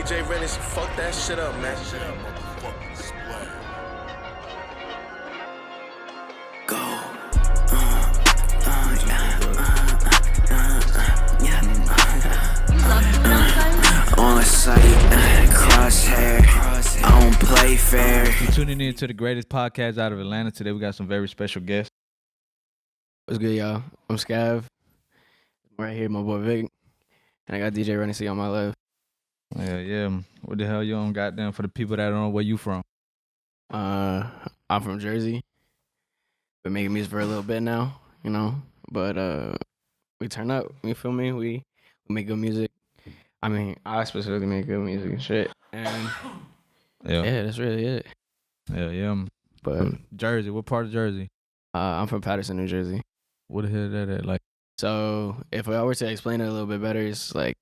DJ Rennessy, fuck that shit up, man. Go. On sight, crosshair. I don't play fair. You're tuning in to the greatest podcast out of Atlanta. Today we got some very special guests. What's good, y'all? I'm Skav. Right here, my boy Vic. And I got DJ Rennessy on my left. Yeah. What the hell you on goddamn for the people that don't know where you from? I'm from Jersey. Been making music for a little bit now, you know. But we turn up, you feel me? We make good music. I mean, I specifically make good music and shit. And yeah, that's really it. Yeah. But From Jersey, what part of Jersey? I'm from Patterson, New Jersey. What the hell is that at? Like, So if I were to explain it a little bit better, it's like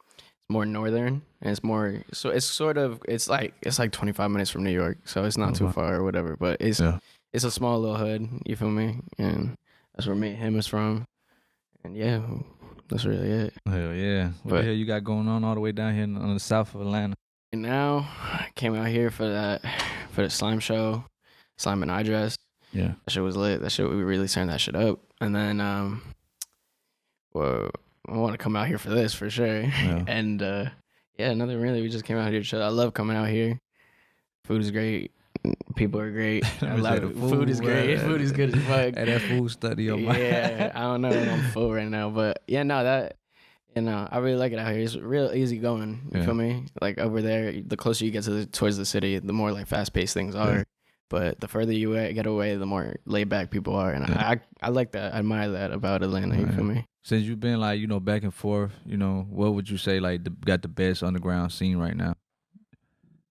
it's more northern and it's more it's like 25 minutes from New York, so it's not too far or whatever. But it's a small little hood, you feel me? And that's where me and him is from. And yeah, that's really it. hell yeah. What the hell you got going on all the way down here on the south of Atlanta? And now I came out here for the slime show, Slime and I Dress. Yeah. That shit was lit. We really turned that shit up. And then well, I want to come out here for this for sure. Yeah. And nothing really. We just came out here to chill. I love coming out here. Food is great. People are great. I love it. Food is great. Food is good as fuck. Hey, that food study on my Yeah, I don't know if I'm full right now, but yeah, no, I really like it out here. It's real easy going. You feel me? Like over there, the closer you get towards the city, the more like fast paced things are. But the further you get away, the more laid back people are, and I like that. I admire that about Atlanta. You feel me? Since you've been like, back and forth, what would you say like got the best underground scene right now?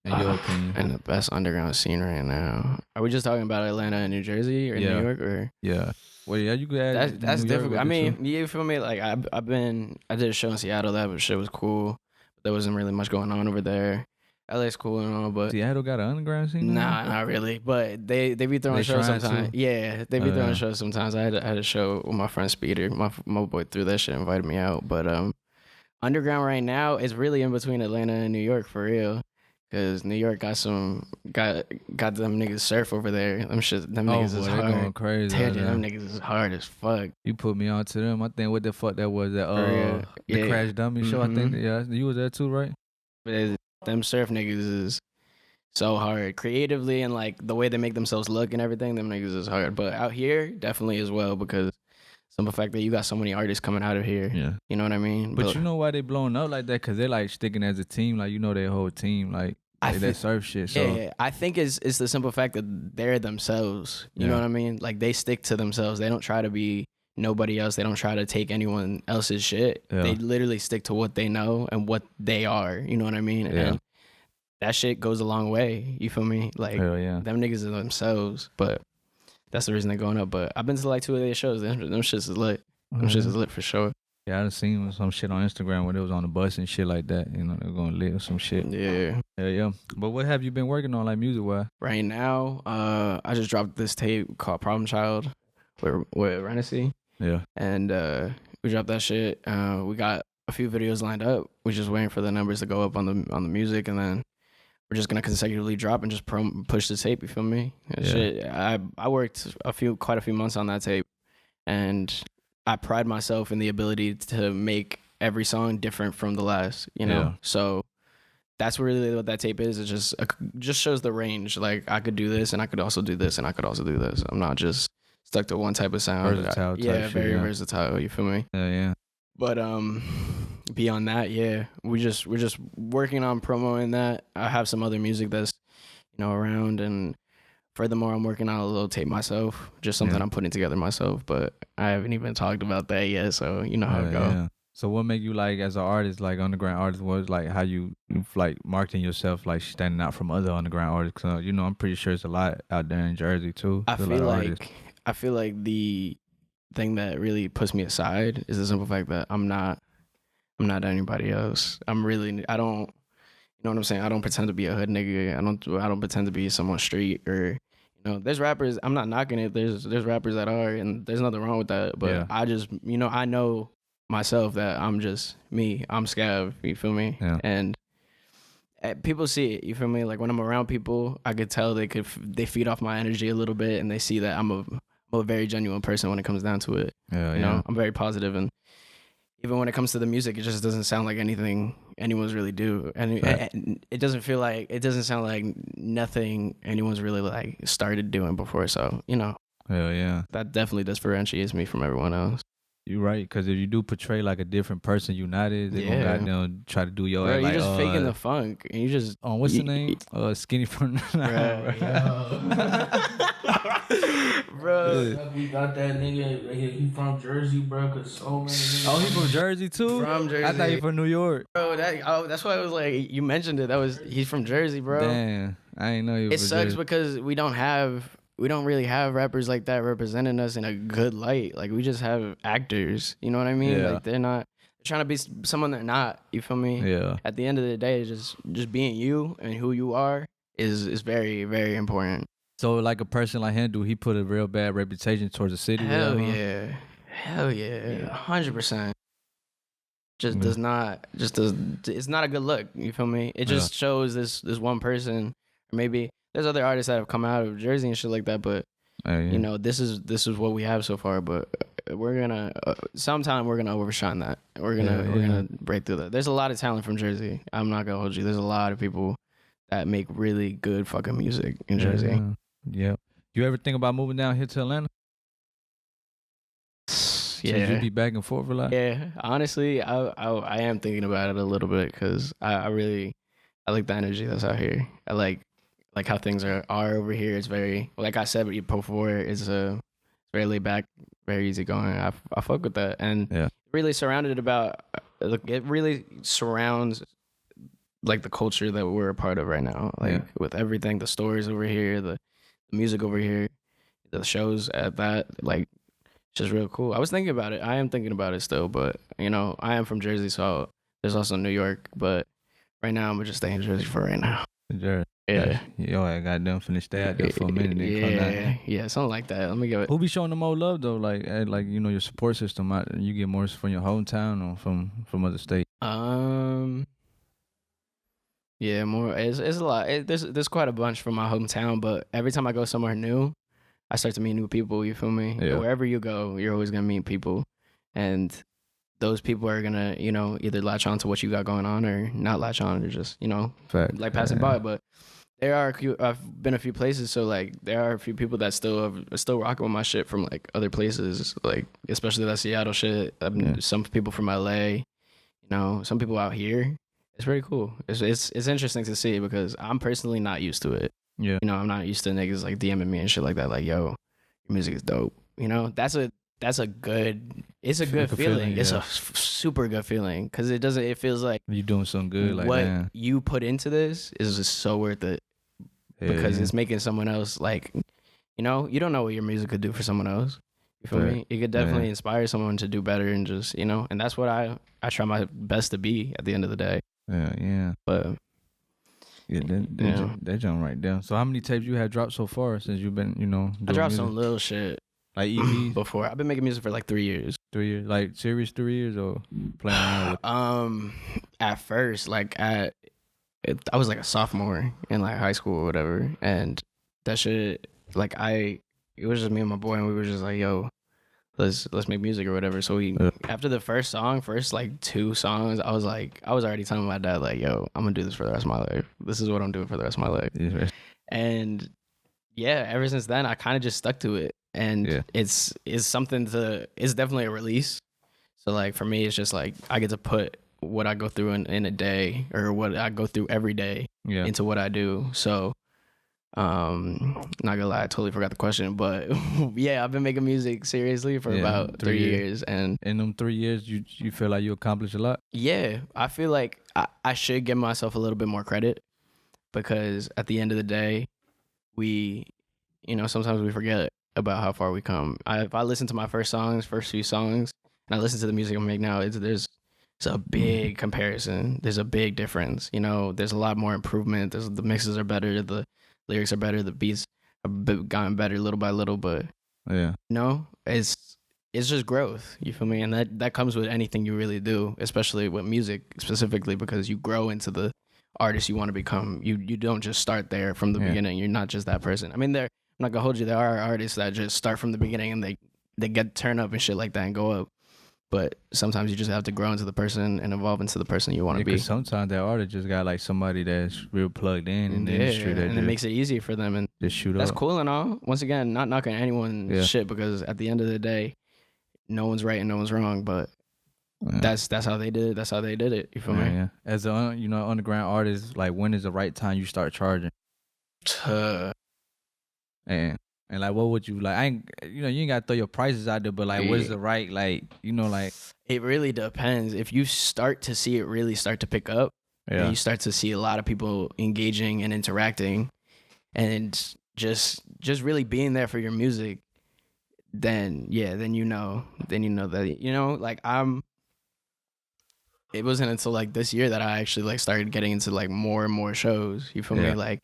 In your opinion? And the best underground scene right now. Are we just talking about Atlanta and New Jersey or New York or? Yeah. Well, yeah, you could add. That's difficult. I mean, you feel me? Like I did a show in Seattle. That shit was cool. But there wasn't really much going on over there. LA's cool and all, but Seattle got an underground scene? Nah, not really. But they be throwing shows sometimes. Yeah, they be throwing shows sometimes. I had a show with my friend Speeder. My boy threw that shit, invited me out. But underground right now is really in between Atlanta and New York for real. Cause New York got them niggas surf over there. Them niggas is hard. Going crazy. Them niggas is hard as fuck. You put me on to them. I think what the fuck that was that the Crash Dummy show. I think you was there too, right? But them surf niggas is so hard creatively and like the way they make themselves look and everything. Them niggas is hard. But out here definitely as well because some of the fact that you got so many artists coming out of here. Yeah, you know what I mean. But you know why they blowing up like that? Cause they're like sticking as a team. Like their whole team. Like that surf shit. So yeah, I think it's the simple fact that they're themselves. You know what I mean? Like they stick to themselves. They don't try to be nobody else. They don't try to take anyone else's shit. Yeah. They literally stick to what they know and what they are. You know what I mean? Yeah. And that shit goes a long way. You feel me? Like them niggas are themselves. But that's the reason they're going up. But I've been to like 2 of their shows. Them shits is lit. Them shits is lit for sure. Yeah, I done seen some shit on Instagram where they was on the bus and shit like that. They're going lit or some shit. Yeah. But what have you been working on, like music-wise? Right now, I just dropped this tape called Problem Child with Rennessy. Yeah. And we dropped that shit. We got a few videos lined up. We're just waiting for the numbers to go up on the music, and then we're just gonna consecutively drop and just push the tape. You feel me? Shit. I worked quite a few months on that tape, and I pride myself in the ability to make every song different from the last, So that's really what that tape is. It just shows the range. Like I could do this and I could also do this and I could also do this. I'm not just stuck to one type of sound. Versatile very versatile, you feel me? Yeah. But beyond that, we're just working on promoting that. I have some other music that's around, and furthermore, I'm working on a little tape myself, just something I'm putting together myself, but I haven't even talked about that yet, so you know how it goes. Yeah. So what make you like, as an artist, like underground artist, was like how you like marketing yourself, like standing out from other underground artists? Cause, I'm pretty sure it's a lot out there in Jersey too. I feel like the thing that really puts me aside is the simple fact that I'm not anybody else. I don't. You know what I'm saying? I don't pretend to be a hood nigga. I don't pretend to be someone street or, there's rappers. I'm not knocking it. There's rappers that are, and there's nothing wrong with that. But I just, I know myself that I'm just me. I'm Skav. You feel me? Yeah. And people see it. You feel me? Like when I'm around people, I could tell they feed off my energy a little bit, and they see that I'm a very genuine person when it comes down to it. Yeah, you know, I'm very positive, and even when it comes to the music, it just doesn't sound like anything anyone's really do, and it doesn't sound like nothing anyone's really like started doing before. So you know, Hell yeah. that definitely differentiates me from everyone else. You're right, because if you do portray like a different person you not is, they gonna goddamn try to do your Bro, like, you're just faking the funk, and you just what's the name? Skinny from bro. We got that nigga. He from Jersey, bro. Cause so many. Oh, he from Jersey too? From Jersey. I thought he from New York. Bro, that's why I was like, you mentioned it. He's from Jersey, bro. Damn, I didn't know he was. It sucks because we don't really have rappers like that representing us in a good light. Like we just have actors. You know what I mean? Yeah. Like they're trying to be someone they're not. You feel me? Yeah. At the end of the day, just being you and who you are is very, very important. So like a person like him, do he put a real bad reputation towards the city? Hell yeah, 100%. It's not a good look. You feel me? It just shows this one person, or maybe there's other artists that have come out of Jersey and shit like that, but you know, this is what we have so far. But we're gonna sometime we're gonna overshine that. We're gonna break through that. There's a lot of talent from Jersey. I'm not gonna hold you. There's a lot of people that make really good fucking music in Jersey. Yeah. You ever think about moving down here to Atlanta? Yeah. You be back and forth a lot? Yeah, honestly, I am thinking about it a little bit because I like the energy that's out here. I like how things are over here. It's very, like I said before, it's very laid back, very easy going. I fuck with that, and really it really surrounds like the culture that we're a part of right now. Like with everything, the stories over here, the music over here, the shows at that, like. Just real cool. I was thinking about it. I am thinking about it still, but you know, I am from Jersey, so there's also New York. But right now, I'm gonna just stay in Jersey for right now. Jersey. Yeah. Yo, I got them finna stay out there for a minute. Yeah, something like that. Let me give it. Who be showing the more love though? Like you know, your support system. You get more from your hometown or from other states. Yeah, more. It's a lot. There's quite a bunch from my hometown, but every time I go somewhere new, I start to meet new people, you feel me? Yeah. Wherever you go, you're always going to meet people. And those people are going to, you know, either latch on to what you got going on or not latch on or just, you know, like passing by. But I've been a few places, so like there are a few people that are still rocking with my shit from like other places, like especially that Seattle shit. Some people from LA, you know, some people out here. It's pretty cool. It's interesting to see because I'm personally not used to it. Yeah. You know, I'm not used to niggas like DMing me and shit like that. Like, yo, your music is dope. You know, it's a good feeling. Yeah. It's a super good feeling because it feels like you doing something good. Like what you put into this is just so worth it because it's making someone else like, you know, you don't know what your music could do for someone else. You feel me? It could definitely inspire someone to do better and just, you know, and that's what I try my best to be at the end of the day. Yeah. But yeah, that jump right there. So how many tapes you had dropped so far since you've been, you know, doing I dropped music? some little shit like EPs before. I've been making music for like 3 years. 3 years, like serious 3 years or playing around with? At first, like I was like a sophomore in like high school or whatever, and that shit, like it was just me and my boy, and we were just like, yo, let's make music or whatever. So after the first like 2 songs, I was already telling my dad like, yo, I'm gonna do this for the rest of my life. This is what I'm doing for the rest of my life. Yeah. And yeah, ever since then, I kind of just stuck to it, and it's definitely a release. So like for me, it's just like I get to put what I go through in a day or what I go through every day into what I do. So not gonna lie, I totally forgot the question, but yeah, I've been making music seriously for about 3 years, and in them 3 years, you feel like you accomplished a lot. Yeah, I feel like I should give myself a little bit more credit because at the end of the day, sometimes we forget about how far we come. If I listen to my first few songs, and I listen to the music I make now, there's a big comparison. There's a big difference. You know, there's a lot more improvement. The mixes are better. The lyrics are better. The beats have gotten better little by little. But it's just growth. You feel me? And that comes with anything you really do, especially with music specifically, because you grow into artist you want to become. You don't just start there from the beginning. You're not just that person. I mean, I'm not gonna hold you. There are artists that just start from the beginning and they get turn up and shit like that and go up. But sometimes you just have to grow into the person and evolve into the person you want to be. Because sometimes that artist just got like somebody that's real plugged in the industry, that and it makes it easier for them, and just shoot that's up. cool and all. Once again, not knocking anyone's shit, because at the end of the day, no one's right and no one's wrong. But that's how they did it. That's how they did it. You feel me? Yeah. As a underground artist, like when is the right time you start charging? And like, what would you like? You ain't gotta throw your prices out there, but like, what is the right, like, like? It really depends. If you start to see it really start to pick up, and you start to see a lot of people engaging and interacting, and just really being there for your music, then you know that like it wasn't until like this year that I actually like started getting into like more and more shows. You feel me? Like,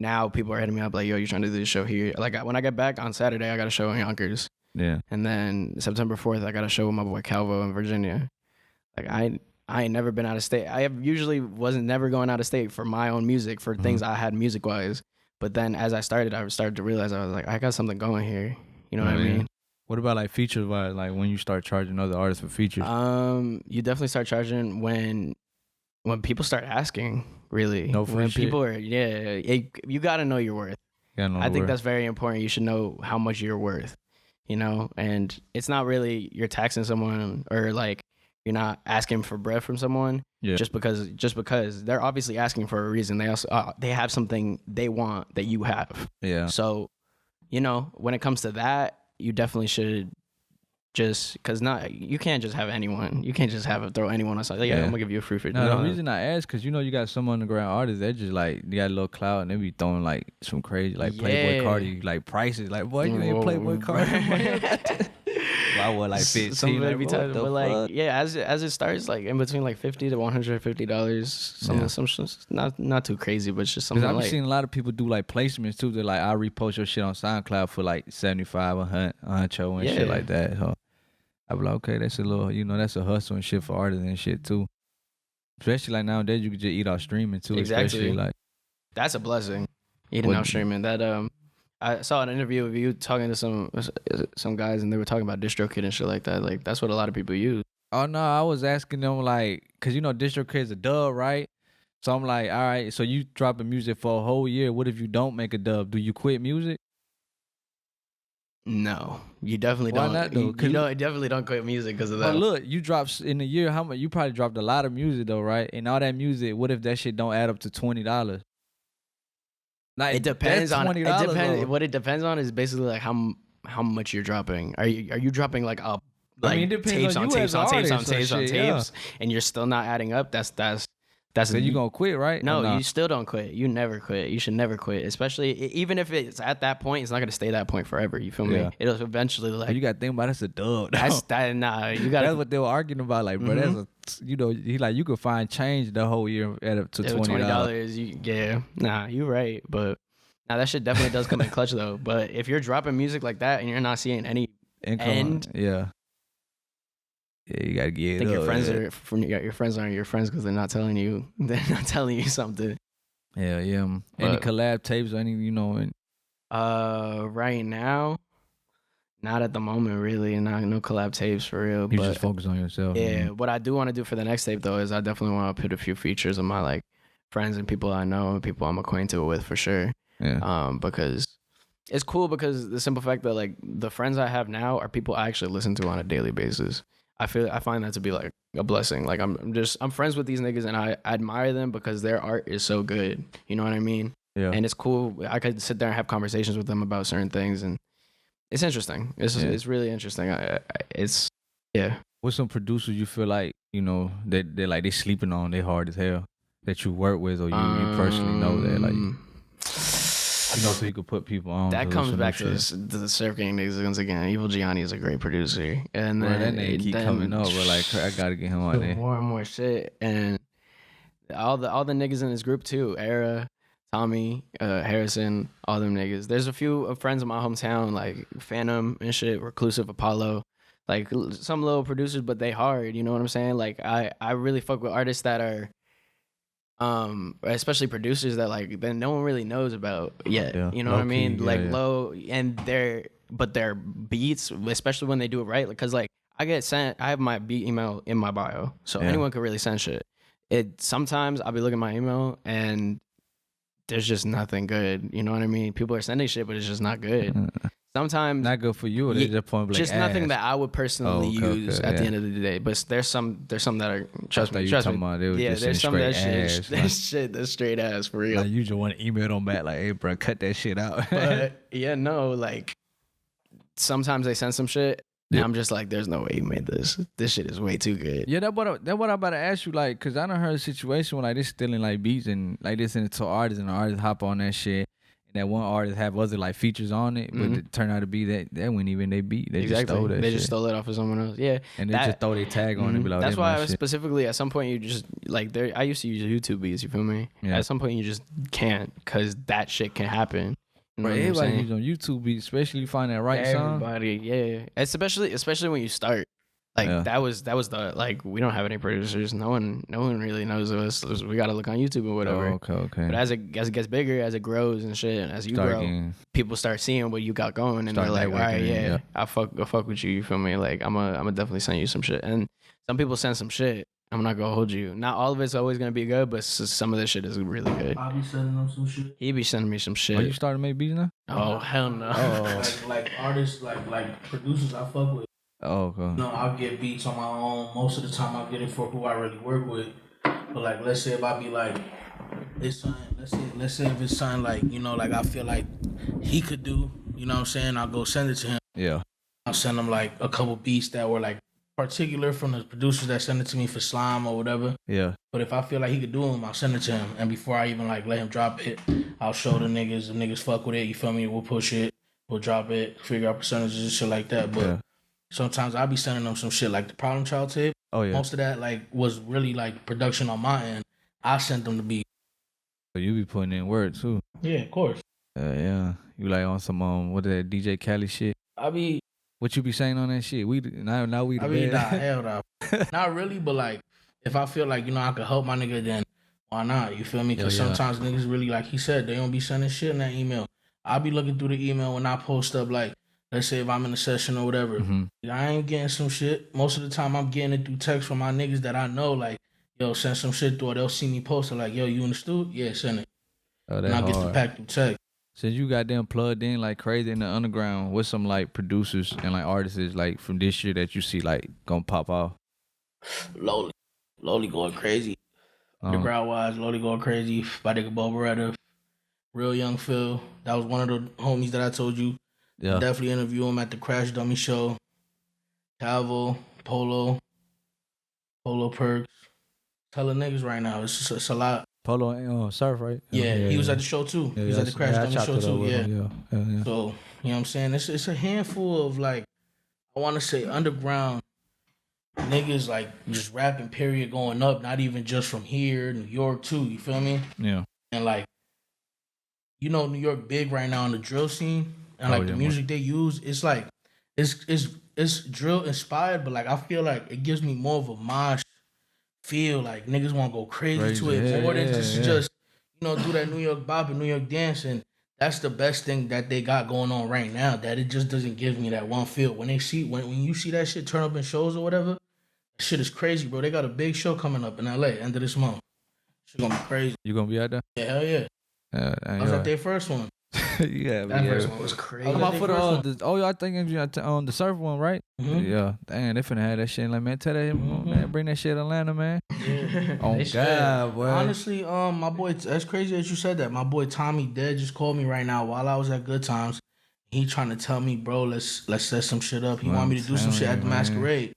now people are hitting me up like, yo, you trying to do this show here? Like, when I get back on Saturday, I got a show in Yonkers. Yeah. And then September 4th, I got a show with my boy Calvo in Virginia. Like, I ain't never been out of state. I usually wasn't never going out of state for my own music, for things I had music-wise. But then as I started to realize, I was like, I got something going here. You know what I mean? What about like features-wise? Like when you start charging other artists for features? You definitely start charging when people start asking. Really, when people are you gotta know your worth. I think that's very important. You should know how much you're worth, and it's not really you're taxing someone or like you're not asking for bread from someone just because they're obviously asking for a reason. They also they have something they want that you have. So when it comes to that, you definitely should just because you can't just have anyone. You can't just throw anyone on side. Like, I'm gonna give you a free feature. No, the reason I ask, because you got some underground artists that just like they got a little clout and they be throwing like some crazy like Playboy Cardi like prices. Like, boy, you ain't Playboy Cardi. I was like 15. Some like, be tight, but like as it starts like in between like $50 to $150. Some not too crazy, but just something. Because I've like, seen a lot of people do like placements too. They're like, I repost your shit on SoundCloud for like 75, 100, and shit like that. So I be like, okay, that's a little, that's a hustle and shit for artists and shit too. Especially like nowadays, you can just eat off streaming too. Exactly. Especially like that's a blessing. Eating off streaming. That I saw an interview of you talking to some guys and they were talking about DistroKid and shit like that. Like that's what a lot of people use. Oh no, I was asking them like, cause DistroKid's a dub, right? So I'm like, all right, so you dropping music for a whole year. What if you don't make a dub? Do you quit music? No, you definitely don't. Why not though? You definitely don't quit music because of that. But look, you dropped in a year. How much? You probably dropped a lot of music though, right? And all that music, what if that shit don't add up to $20? Like, it depends on. It depends. What it depends on is basically like how much you're dropping. Are you dropping like up like tapes on tapes on tapes on tapes on tapes, and you're still not adding up? That's so you gonna quit, right? No, you still don't quit. You never quit. You should never quit. Especially even if it's at that point, it's not gonna stay that point forever. You feel me? It'll eventually like. But you gotta think about it's a dub. That's that. Nah, you got. That's what they were arguing about. Like, bro, that's a he like you could find change the whole year at up to $20. Nah, you're right, but now that shit definitely does come in clutch though. But if you're dropping music like that and you're not seeing any end, yeah, you gotta get. I think your friends aren't your friends because they're not telling you. They're not telling you something. Yeah. Any collab tapes or any right now, not at the moment really, and no collab tapes for real. You just focus on yourself. Yeah. What I do want to do for the next tape though is I definitely want to put a few features of my like friends and people I know and people I'm acquainted with for sure. Yeah. Because it's cool because the simple fact that like the friends I have now are people I actually listen to on a daily basis. I find that to be like a blessing. Like I'm friends with these niggas and I admire them because their art is so good. You know what I mean? Yeah. And it's cool. I could sit there and have conversations with them about certain things and it's interesting. It's really interesting. It's What's some producers you feel like, they're like they sleeping on, they hard as hell that you work with or you personally know that like so you could put people on. That comes back to the Surf Gang niggas once again. Evil Gianni is a great producer, and then that name keep coming up. But like, I gotta get him on there. More and more shit, and all the niggas in this group too. Era, Tommy, Harrison, all them niggas. There's a few friends in my hometown like Phantom and shit, Reclusive, Apollo, like some little producers, but they hard. You know what I'm saying? Like I really fuck with artists that are Especially producers that like then no one really knows about yet. Yeah. You know Low what I mean? key, Like yeah. low, and their beats, especially when they do it right, because like I have my beat email in my bio, so Yeah. anyone could really send shit. It sometimes I'll be looking at my email and there's just nothing good. You know what I mean? People are sending shit, but it's just not good. Sometimes Not good for you, or they just point blank just nothing ass? that I would personally use at the yeah. end of the day. But there's some that are trust thought me, you trust talking me. about they was Yeah, just there's sending some that straight shit. ass, There's shit that's straight ass for real. Like you just want to email them back like, hey, bro, cut that shit out. But yeah, no, like sometimes they send some shit. And Yeah. I'm just like, there's no way you made this. This shit is way too good. Yeah, that's what I'm about to ask you, like, cause I done heard a situation where like they stealing like beats and like they send it to artists and the artists hop on that shit, and that one artist have other like features on it, but it turned out to be that wasn't even they beat. They just stole that They shit. just stole it off of someone else. Yeah, And they just throw their tag on it and be like, that's "That's why my I was shit." specifically at some point you just like there. I used to use YouTube beats. You feel me? Yeah. At some point you just can't because that shit can happen. You know Bro, what I'm everybody saying? use on YouTube beats, especially you find that right song. Everybody, yeah. Especially when you start. Like Yeah. that was the like we don't have any producers. No one really knows us. We gotta look on YouTube or whatever. Oh, okay. But as it gets bigger, as it grows and shit, and as you Start grow, getting- people start seeing what you got going, and Start they're like, all right, networking, yeah, yeah. I'll fuck with you. You feel me? Like I'm a definitely send you some shit. And some people send some shit. I'm not gonna hold you. Not all of it's always gonna be good, but some of this shit is really good. I be sending them some shit. He be sending me some shit. Oh, you starting to make beats now? Oh hell no. Like artists, like producers I fuck with. Oh, okay. No, I'll get beats on my own. Most of the time, I'll get it for who I really work with. But like, let's say if I be like, it's something. Let's say if it's something like like I feel like he could do. You know what I'm saying? I'll go send it to him. Yeah. I'll send him like a couple beats that were like particular from the producers that send it to me for Slime or whatever. Yeah. But if I feel like he could do them, I'll send it to him. And before I even like let him drop it, I'll show the niggas fuck with it. You feel me? We'll push it. We'll drop it. Figure out percentages and shit like that. But sometimes I'll be sending them some shit like the Problem Child tape. Oh yeah. Most of that like was really like production on my end. I sent them to be. So you be putting in work too. Yeah, of course. Yeah. You like on some what is that DJ Khaled shit? I be. What you be saying on that shit? We now we the I mean, nah, bad. hell no. Not really, but like if I feel like I could help my nigga, then why not? You feel me? Because sometimes niggas really, like he said, they don't be sending shit in that email. I'll be looking through the email when I post up, like, let's say if I'm in a session or whatever. I ain't getting some shit. Most of the time, I'm getting it through text from my niggas that I know, like, yo, send some shit through, or they'll see me post it, like, yo, you in the studio? Yeah, send it. Oh, And that I get the hard. pack through text. Since you got them plugged in like crazy in the underground, what's some like producers and like artists like from this year that you see like gonna pop off? Lowly going crazy. Underground wise, Lowly going crazy. My nigga Bo Beretta, Real Young Phil. That was one of the homies that I told you. Yeah. Definitely interview him at the Crash Dummy Show. Calvo, Polo Perks. Hella niggas right now. It's a lot. Polo Surf, right? Yeah, he was at the show too. He was at the Crash Dummy Show too. Yeah. Yeah. So, you know what I'm saying? It's a handful of like, I want to say underground niggas like just rapping period going up, not even just from here, New York too, you feel me? Yeah. And like, New York big right now in the drill scene. And like the music they use, it's like, it's drill inspired, but like I feel like it gives me more of a mosh feel, like niggas want to go crazy to it more than just do that New York bop and New York dance. And that's the best thing that they got going on right now, that it just doesn't give me that one feel. When you see that shit turn up in shows or whatever, that shit is crazy, bro. They got a big show coming up in LA end of this month. Shit gonna be crazy. You gonna be out there? Yeah, hell yeah. I was at their first one. Yeah, That first one was crazy. I'm out for I think it's on the surf one, right? Mm-hmm. Yeah. Damn, they finna have that shit. Like, man, tell that man, bring that shit to Atlanta, man. Yeah. Oh God, boy. Honestly, my boy, that's crazy that you said that. My boy Tommy Dead just called me right now while I was at Good Times. He trying to tell me, bro, let's set some shit up. He want me to do some shit at the Masquerade.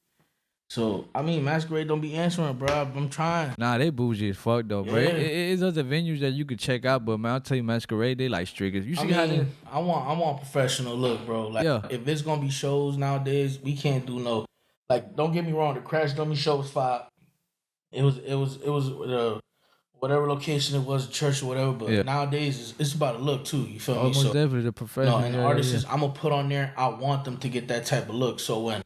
So, I mean, Masquerade don't be answering, bro. I'm trying. Nah, they bougie as fuck though, bro. Yeah. It's other venues that you could check out, but man, I'll tell you, Masquerade, they like strict. You see how they? I want professional look, bro. Like, if it's gonna be shows nowadays, we can't do no. Like, don't get me wrong. The Crash Dummy Show was fire. It was whatever location it was, church or whatever. But nowadays, it's about a look too. You feel me? Almost definitely the professional. And artists, I'm gonna put on there. I want them to get that type of look. So when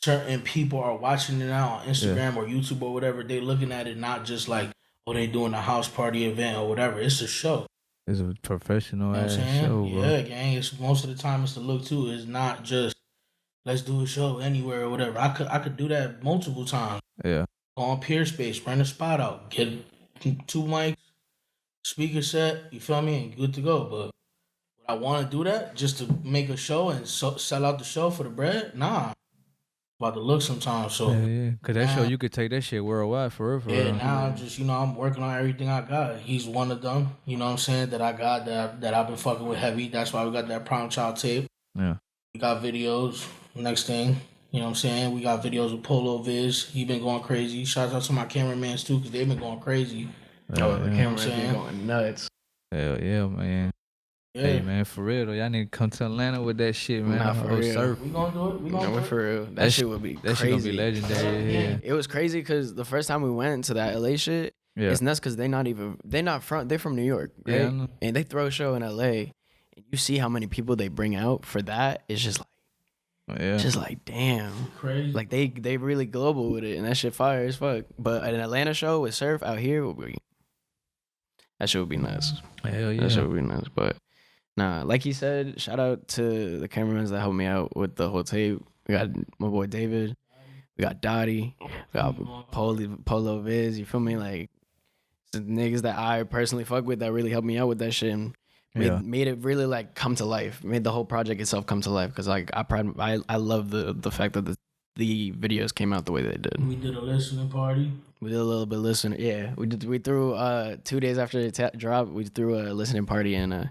certain people are watching it now on Instagram or YouTube or whatever, they looking at it not just like, or they doing a house party event or whatever. It's a show. It's a professional You know what I'm ass saying? show, bro. Yeah, gang. It's most of the time it's the look too. It's not just let's do a show anywhere or whatever. I could do that multiple times. Yeah. Go on Peer Space, rent a spot out, get 2 mics, speaker set. You feel me? And good to go. But would I want to do that just to make a show and sell out the show for the bread? Nah. About to look sometimes. So Yeah. Cause that show you could take that shit worldwide for real. yeah, now I'm just I'm working on everything I got. He's one of them. You know what I'm saying? That I got that I've been fucking with heavy. That's why we got that Prime Child tape. Yeah. We got videos. Next thing, you know what I'm saying? We got videos with Polo Viz. He been going crazy. Shout out to my cameramans too, cause they've been going crazy. The camera's been going nuts. Hell yeah, man. Yeah. Hey man, for real though, y'all need to come to Atlanta with that shit, man. Nah, for real. Surf. We gonna do it. We gonna do it. For real. That shit would be That crazy. shit gonna be legendary. Yeah. It was crazy because the first time we went to that LA shit, it's nuts because they're from New York, right? Yeah, I know. And they throw a show in LA, and you see how many people they bring out for that. It's just like damn, Crazy. like they really global with it, and that shit fire as fuck. But an Atlanta show with Surf out here that shit would be nuts. Hell yeah. That shit would be nuts. But nah, like he said, shout out to the cameramans that helped me out with the whole tape. We got my boy David. We got Dottie. We got Polo Viz. You feel me? Like, the niggas that I personally fuck with that really helped me out with that shit and made it really like come to life. Made the whole project itself come to life. Because like I love the fact that the videos came out the way they did. We did a listening party. We did a little bit of listening. Yeah, we threw 2 days after it dropped. We threw a listening party in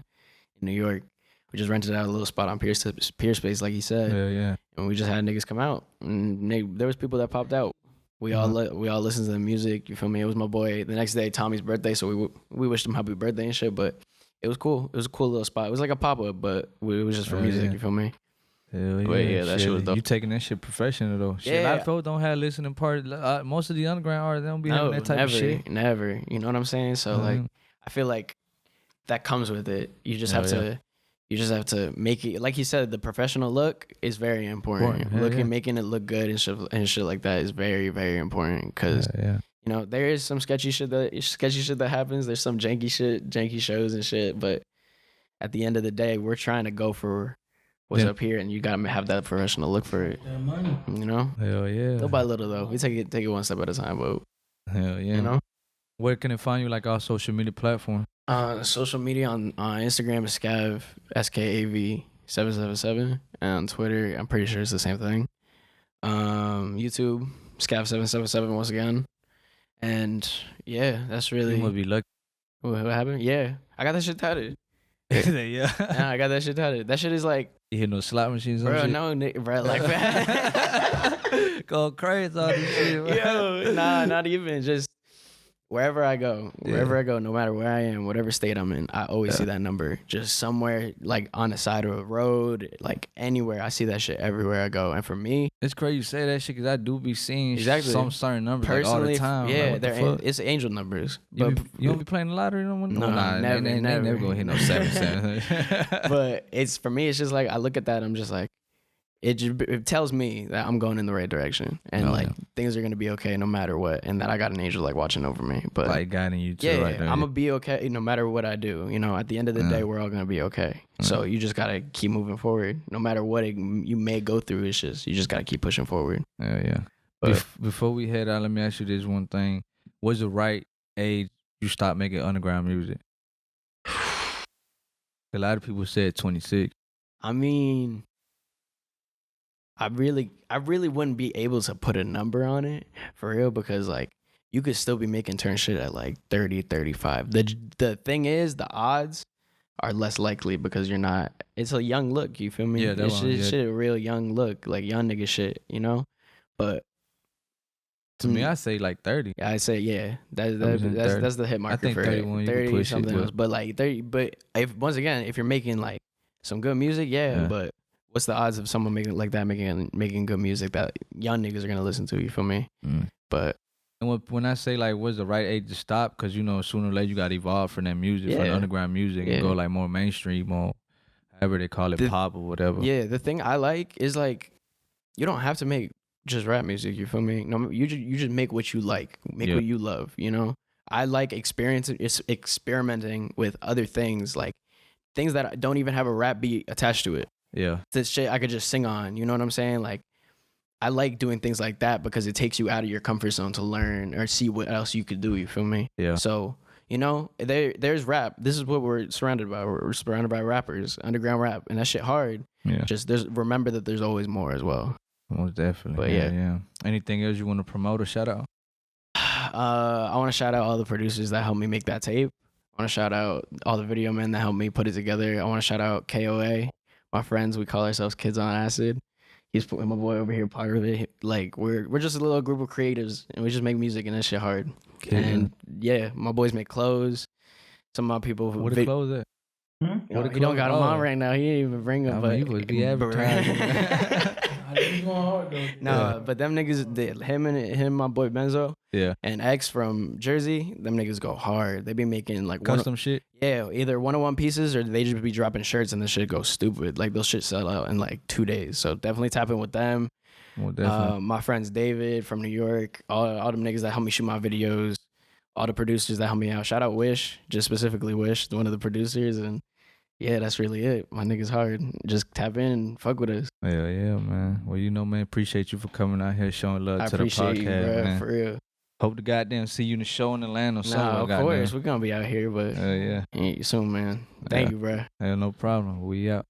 New York. We just rented out a little spot on Pier Space, like he said. Yeah. And we just had niggas come out, and there was people that popped out. We all listened to the music. You feel me? It was my boy. The next day, Tommy's birthday, so we wished him happy birthday and shit. But it was cool. It was a cool little spot. It was like a pop up, but it was just for music. You feel me? Hell yeah. But yeah, that shit was dope. You taking that shit professional though. Shit, a lot of people don't have listening parties. Most of the underground artists, they don't be having that type of shit. Never. You know what I'm saying? So like, I feel like that comes with it. You just have to. You just have to make it, like he said, the professional look is very important. Making it look good and shit like that is very, very important. Because you know there is some sketchy shit that happens. There's some janky shows and shit. But at the end of the day, we're trying to go for what's up here, and you gotta have that professional look for it. That money. You know? Hell yeah. Little by little though, we take it one step at a time. But hell yeah. You know? Where can it find you? Like our social media platform? Social media on Instagram is Skav, SKAV 777, and on Twitter I'm pretty sure it's the same thing. YouTube Skav 777 once again, and yeah, that's really. You must be lucky. What happened? Yeah, I got that shit tatted. Yeah, I got that shit tatted. That shit is like. You hit no slot machines, bro? Shit? No, bro, like that. Go crazy on this shit, bro. Yo, nah, not even just. Wherever I go, no matter where I am, whatever state I'm in, I always see that number. Just somewhere, like on the side of a road, like anywhere. I see that shit everywhere I go. And for me, it's crazy you say that shit because I do be seeing some certain numbers personally, like, all the time. Yeah, like, it's angel numbers. But you don't be playing the lottery no more? No, never. They never gonna hit no 7. But it's for me, it's just like I look at that, I'm just like, it tells me that I'm going in the right direction and things are gonna be okay no matter what, and that I got an angel like watching over me. But like guiding you too. Yeah, I'm gonna be okay no matter what I do. You know, at the end of the day, we're all gonna be okay. So you just gotta keep moving forward, no matter what you may go through. It's just you just gotta keep pushing forward. Yeah. But before we head out, let me ask you this one thing: what's the right age you stop making underground music? A lot of people said 26. I mean. I really wouldn't be able to put a number on it for real because like you could still be making turn shit at like 30, 35. The thing is the odds are less likely because you're not. It's a young look. You feel me? Yeah, it's shit a real young look, like young nigga shit. You know, but to me, I say like 30. Yeah, I say that's the hit marker. I think for 31. It. 30 or something else, but like 30. But if you're making like some good music, but. What's the odds of someone making good music that young niggas are gonna listen to? You feel me? But and when I say like, what's the right age to stop? Because you know, sooner or later you gotta evolve from that music, from the underground music, and go like more mainstream, more however they call it, pop or whatever. Yeah, the thing I like is like, you don't have to make just rap music. You feel me? No, you just make what you like, make what you love. You know, I like experimenting with other things, like things that don't even have a rap beat attached to it. Yeah. This shit I could just sing on. You know what I'm saying? Like, I like doing things like that because it takes you out of your comfort zone to learn or see what else you could do. You feel me? Yeah. So, you know, there's rap. This is what we're surrounded by. We're surrounded by rappers, underground rap, and that shit hard. Yeah. Just remember that there's always more as well. Most definitely. But yeah. Anything else you want to promote or shout out? I want to shout out all the producers that helped me make that tape. I want to shout out all the video men that helped me put it together. I want to shout out KOA, my friends. We call ourselves Kids on Acid. He's my boy over here, part of it. Like we're just a little group of creatives, and we just make music, and that shit hard. And yeah, my boys make clothes. Some of my people. What the clothes at? He don't got them on right now. He didn't even bring them. But he would be advertising. But them niggas, him and my boy Benzo, and X from Jersey, them niggas go hard. They be making like custom shit. Yeah, either 101 pieces or they just be dropping shirts and the shit goes stupid. Like those shit sell out in like 2 days. So definitely tap in with them. Well, my friends David from New York, all them niggas that help me shoot my videos, all the producers that help me out. Shout out Wish, just specifically Wish, one of the producers, and yeah, that's really it. My niggas hard. Just tap in and fuck with us. Hell yeah, man. Well, you know, man, appreciate you for coming out here showing love to the podcast, I appreciate you, bro, man. for real. Hope to goddamn see you in the show in Atlanta or something. Of course. We're going to be out here, but yeah. soon, man. Thank you, bro. Hell, no problem. We out.